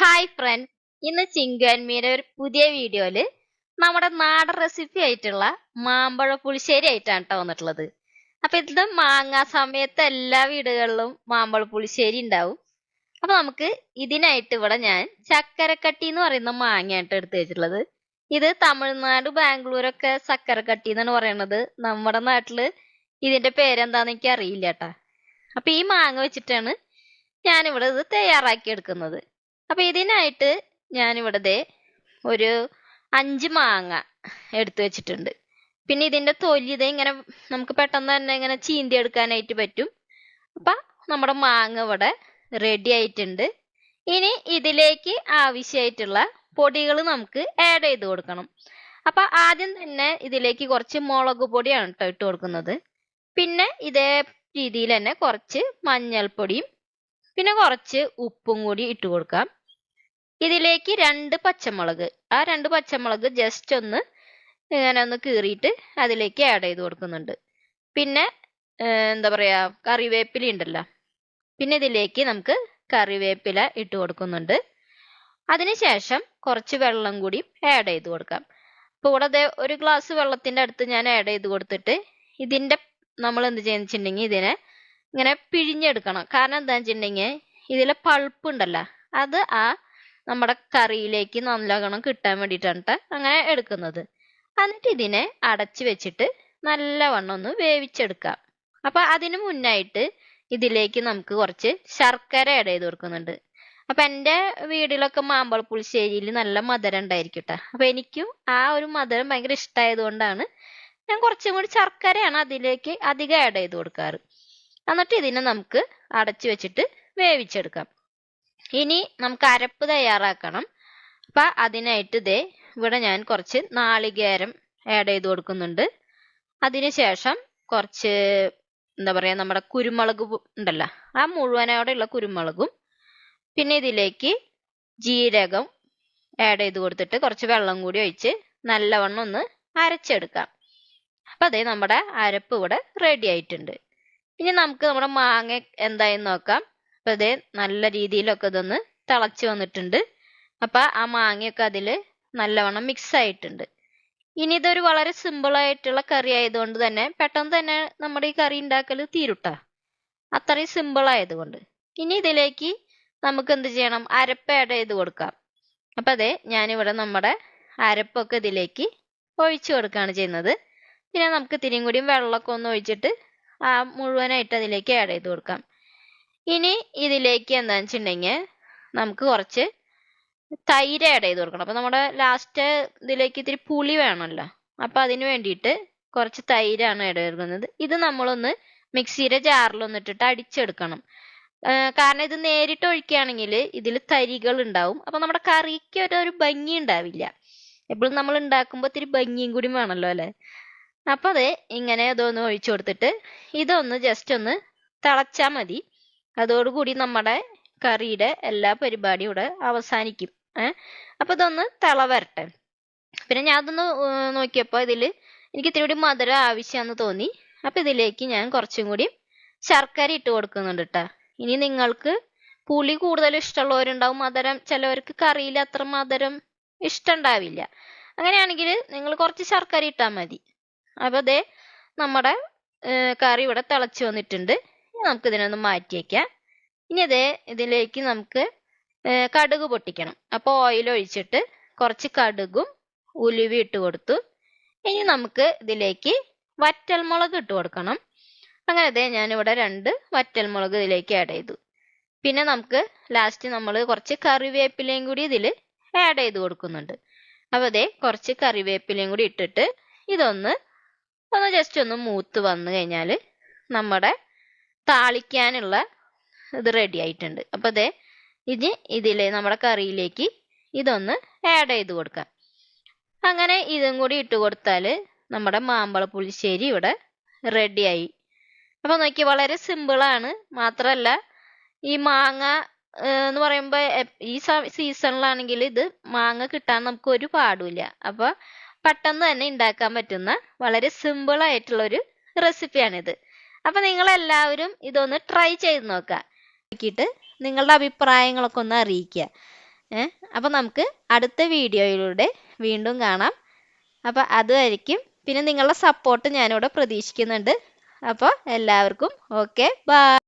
Hi front, ഇന്ന് Chinku and മീയുടെ ഒരു പുതിയ വീഡിയോയില് നമ്മുടെ നാടൻ റെസിപ്പി ആയിട്ടുള്ള മാമ്പഴ പുളിശ്ശേരി ആയിട്ടാണ് കേട്ടോ വന്നിട്ടുള്ളത്. അപ്പൊ ഇത് മാങ്ങാ സമയത്ത് എല്ലാ വീടുകളിലും മാമ്പഴ പുളിശ്ശേരി ഉണ്ടാവും. അപ്പൊ നമുക്ക് ഇതിനായിട്ട് ഇവിടെ ഞാൻ ചക്കരക്കട്ടി എന്ന് പറയുന്ന മാങ്ങയായിട്ട് എടുത്തു വെച്ചിട്ടുള്ളത്. ഇത് തമിഴ്നാട് ബാംഗ്ലൂരൊക്കെ ചക്കരക്കട്ടി എന്നാണ് പറയുന്നത്. നമ്മുടെ നാട്ടില് ഇതിന്റെ പേരെന്താന്ന് എനിക്ക് അറിയില്ല കേട്ടാ. അപ്പൊ ഈ മാങ്ങ വെച്ചിട്ടാണ് ഞാനിവിടെ ഇത് തയ്യാറാക്കി എടുക്കുന്നത്. അപ്പൊ ഇതിനായിട്ട് ഞാനിവിടെ ദേ ഒരു 5 മാങ്ങ എടുത്തു വെച്ചിട്ടുണ്ട്. പിന്നെ ഇതിന്റെ തൊലി ഇതേ ഇങ്ങനെ നമുക്ക് പെട്ടെന്ന് തന്നെ ഇങ്ങനെ ചീന്തി എടുക്കാനായിട്ട് പറ്റും. അപ്പൊ നമ്മുടെ മാങ്ങ ഇവിടെ റെഡി ആയിട്ടുണ്ട്. ഇനി ഇതിലേക്ക് ആവശ്യമായിട്ടുള്ള പൊടികൾ നമുക്ക് ആഡ് ചെയ്ത് കൊടുക്കണം. അപ്പൊ ആദ്യം തന്നെ ഇതിലേക്ക് കുറച്ച് മുളക് പൊടിയാണ് കേട്ടോ ഇട്ട് കൊടുക്കുന്നത്. പിന്നെ ഇതേ രീതിയിൽ തന്നെ കുറച്ച് മഞ്ഞൾപ്പൊടിയും പിന്നെ കുറച്ച് ഉപ്പും കൂടി ഇട്ട് കൊടുക്കാം. ഇതിലേക്ക് 2 പച്ചമുളക്, ആ 2 പച്ചമുളക് ജസ്റ്റ് ഒന്ന് ഇങ്ങനെ ഒന്ന് കീറിയിട്ട് അതിലേക്ക് ആഡ് ചെയ്ത് കൊടുക്കുന്നുണ്ട്. പിന്നെ എന്താ പറയാ, കറിവേപ്പില ഉണ്ടല്ലോ, പിന്നെ ഇതിലേക്ക് നമുക്ക് കറിവേപ്പില ഇട്ട് കൊടുക്കുന്നുണ്ട്. അതിനുശേഷം കുറച്ച് വെള്ളം കൂടി ആഡ് ചെയ്ത് കൊടുക്കാം. അപ്പോൾ ഇവിടെ ഒരു ഗ്ലാസ് വെള്ളത്തിന്റെ അടുത്ത് ഞാൻ ആഡ് ചെയ്ത് കൊടുത്തിട്ട് ഇതിന്റെ നമ്മൾ എന്ത് ചെയ്യുന്നുണ്ടെങ്കിൽ ഇതിനെ ഇങ്ങനെ പിഴിഞ്ഞെടുക്കണം. കാരണം എന്താണെന്ന് വെച്ചിട്ടുണ്ടെങ്കിൽ ഇതിലെ പൾപ്പ് ഉണ്ടല്ലോ, അത് നമ്മുടെ കറിയിലേക്ക് നല്ലവണ്ണം കിട്ടാൻ വേണ്ടിയിട്ടാണ് അങ്ങനെ എടുക്കുന്നത്. എന്നിട്ട് ഇതിനെ അടച്ചു വെച്ചിട്ട് നല്ലവണ്ണം ഒന്ന് വേവിച്ചെടുക്കാം. അപ്പൊ അതിനു മുന്നായിട്ട് ഇതിലേക്ക് നമുക്ക് കുറച്ച് ശർക്കര ആഡ് ചെയ്ത് കൊടുക്കുന്നുണ്ട്. അപ്പൊ എൻ്റെ വീട്ടിലൊക്കെ മാമ്പഴ പുളിശ്ശേരിയിൽ നല്ല മധുരം ഉണ്ടായിരിക്കും ട്ടോ. അപ്പൊ എനിക്കും ആ ഒരു മധുരം ഭയങ്കര ഇഷ്ടമായത് കൊണ്ടാണ് ഞാൻ കുറച്ചും കൂടി ശർക്കരയാണ് അതിലേക്ക് അധികം ആഡ് ചെയ്ത് കൊടുക്കാറ്. എന്നിട്ട് ഇതിനെ നമുക്ക് അടച്ചു വെച്ചിട്ട് വേവിച്ചെടുക്കാം. ഇനി നമുക്ക് അരപ്പ് തയ്യാറാക്കണം. അപ്പൊ അതിനായിട്ട് ഇവിടെ ഞാൻ കുറച്ച് നാളികേരം ആഡ് ചെയ്ത് കൊടുക്കുന്നുണ്ട്. അതിനുശേഷം കുറച്ച് എന്താ പറയാ, നമ്മുടെ കുരുമുളക് ഉണ്ടല്ലോ, ആ മുഴുവനോടെയുള്ള കുരുമുളകും പിന്നെ ഇതിലേക്ക് ജീരകം ആഡ് ചെയ്ത് കൊടുത്തിട്ട് കുറച്ച് വെള്ളം കൂടി ഒഴിച്ച് നല്ലവണ്ണം ഒന്ന് അരച്ചെടുക്കാം. അപ്പൊ നമ്മുടെ അരപ്പ് ഇവിടെ റെഡി ആയിട്ടുണ്ട്. ഇനി നമുക്ക് നമ്മുടെ മാങ്ങ എന്തായെന്ന് നോക്കാം. അപ്പൊ നല്ല രീതിയിലൊക്കെ ഇതൊന്ന് തിളച്ച് വന്നിട്ടുണ്ട്. അപ്പൊ ആ മാങ്ങയൊക്കെ അതില് നല്ലവണ്ണം മിക്സ് ആയിട്ടുണ്ട്. ഇനി ഇതൊരു വളരെ സിമ്പിൾ ആയിട്ടുള്ള കറി ആയതുകൊണ്ട് തന്നെ പെട്ടെന്ന് തന്നെ നമ്മുടെ ഈ കറി ഉണ്ടാക്കൽ തീരുട്ടാ, അത്രയും സിമ്പിൾ ആയതുകൊണ്ട്. ഇനി ഇതിലേക്ക് നമുക്ക് എന്ത് ചെയ്യണം, അരപ്പ് ആഡ് ചെയ്ത് കൊടുക്കാം. അപ്പൊ ഞാനിവിടെ നമ്മുടെ അരപ്പൊക്കെ ഇതിലേക്ക് ഒഴിച്ചു കൊടുക്കുകയാണ് ചെയ്യുന്നത്. പിന്നെ നമുക്ക് ഇത്തിരിയും കൂടിയും വെള്ളമൊക്കെ ഒന്ന് ഒഴിച്ചിട്ട് മുഴുവനായിട്ട് അതിലേക്ക് ആഡ് ചെയ്ത് കൊടുക്കാം. ഇനി ഇതിലേക്ക് എന്താണെന്ന് വെച്ചിട്ടുണ്ടെങ്കിൽ നമുക്ക് കുറച്ച് തൈര് ആഡ് ചെയ്ത് കൊടുക്കണം. അപ്പൊ നമ്മുടെ ലാസ്റ്റ് ഇതിലേക്ക് ഇത്തിരി പുളി വേണമല്ലോ, അപ്പൊ അതിന് വേണ്ടിയിട്ട് കുറച്ച് തൈരാണ് ആഡ് ചെയ്ത്. ഇത് നമ്മളൊന്ന് മിക്സിയുടെ ജാറിലൊന്ന് ഇട്ടിട്ട് അടിച്ചെടുക്കണം. കാരണം ഇത് നേരിട്ട് ഒഴിക്കുകയാണെങ്കിൽ ഇതിൽ തരികൾ ഉണ്ടാവും. അപ്പൊ നമ്മുടെ കറിക്ക് ഒരു ഭംഗി ഉണ്ടാവില്ല. എപ്പോഴും നമ്മൾ ഉണ്ടാക്കുമ്പോൾ ഇത്തിരി ഭംഗിയും കൂടി വേണമല്ലോ അല്ലെ. അപ്പൊ ഇങ്ങനെ അതൊന്ന് ഒഴിച്ചു കൊടുത്തിട്ട് ഇതൊന്ന് ജസ്റ്റ് ഒന്ന് തിളച്ചാൽ മതി. അതോടുകൂടി നമ്മുടെ കറിയുടെ എല്ലാ പരിപാടിയും ഇവിടെ അവസാനിക്കും. അപ്പൊ ഇതൊന്ന് തിള വരട്ടെ. പിന്നെ ഞാൻ അതൊന്ന് നോക്കിയപ്പോ ഇതില് എനിക്ക് ഇത്തിരി കൂടി മധുരം ആവശ്യമാണെന്ന് തോന്നി. അപ്പൊ ഇതിലേക്ക് ഞാൻ കുറച്ചും കൂടി ശർക്കര ഇട്ട് കൊടുക്കുന്നുണ്ട് ട്ടാ. ഇനി നിങ്ങൾക്ക് പുളി കൂടുതൽ ഇഷ്ടമുള്ളവരുണ്ടാവും, മധുരം ചിലവർക്ക് കറിയിൽ അത്ര മധുരം ഇഷ്ടമുണ്ടാവില്ല. അങ്ങനെയാണെങ്കിൽ നിങ്ങൾ കുറച്ച് ശർക്കര ഇട്ടാൽ മതി. അപ്പൊ നമ്മുടെ കറി ഇവിടെ തിളച്ചു വന്നിട്ടുണ്ട്. നമുക്ക് ഇതിനൊന്ന് മാറ്റി വെക്കാം. ഇനി ഇതിലേക്ക് നമുക്ക് കടുക് പൊട്ടിക്കണം. അപ്പോൾ ഓയിൽ ഒഴിച്ചിട്ട് കുറച്ച് കടുകും ഉലുവ ഇട്ട് കൊടുത്തു. ഇനി നമുക്ക് ഇതിലേക്ക് വറ്റൽമുളക് ഇട്ട് കൊടുക്കണം. അങ്ങനെ ഞാനിവിടെ 2 വറ്റൽമുളക് ഇതിലേക്ക് ആഡ് ചെയ്തു. പിന്നെ നമുക്ക് ലാസ്റ്റ് നമ്മൾ കുറച്ച് കറിവേപ്പിലയും കൂടി ഇതിൽ ആഡ് ചെയ്ത് കൊടുക്കുന്നുണ്ട്. അപ്പോൾ കുറച്ച് കറിവേപ്പിലയും കൂടി ഇട്ടിട്ട് ഇതൊന്ന് ജസ്റ്റ് ഒന്ന് മൂത്ത് വന്നു കഴിഞ്ഞാൽ നമ്മുടെ താളിക്കാനുള്ള ഇത് റെഡി ആയിട്ടുണ്ട്. അപ്പൊ ഇതിലെ നമ്മുടെ കറിയിലേക്ക് ഇതൊന്ന് ആഡ് ചെയ്ത് കൊടുക്കാം. അങ്ങനെ ഇതും കൂടി ഇട്ട് കൊടുത്താൽ നമ്മുടെ മാമ്പഴ പുളിശ്ശേരി ഇവിടെ റെഡിയായി. അപ്പൊ നോക്കി, വളരെ സിമ്പിളാണ്. മാത്രമല്ല ഈ മാങ്ങ എന്ന് പറയുമ്പോൾ ഈ സീസണിലാണെങ്കിൽ ഇത് മാങ്ങ കിട്ടാൻ നമുക്ക് ഒരു പാടുമില്ല. അപ്പൊ പെട്ടെന്ന് തന്നെ ഉണ്ടാക്കാൻ പറ്റുന്ന വളരെ സിമ്പിൾ ആയിട്ടുള്ള ഒരു റെസിപ്പിയാണിത്. അപ്പൊ നിങ്ങൾ എല്ലാവരും ഇതൊന്ന് ട്രൈ ചെയ്ത് നോക്കുക. നോക്കിയിട്ട് നിങ്ങളുടെ അഭിപ്രായങ്ങളൊക്കെ ഒന്ന് അറിയിക്കുക. അപ്പോൾ നമുക്ക് അടുത്ത വീഡിയോയിലൂടെ വീണ്ടും കാണാം. അപ്പോൾ അതുവരെയ്ക്കും പിന്നെ നിങ്ങളുടെ സപ്പോർട്ട് ഞാനിവിടെ പ്രതീക്ഷിക്കുന്നുണ്ട്. അപ്പോൾ എല്ലാവർക്കും ഓക്കെ ബൈ.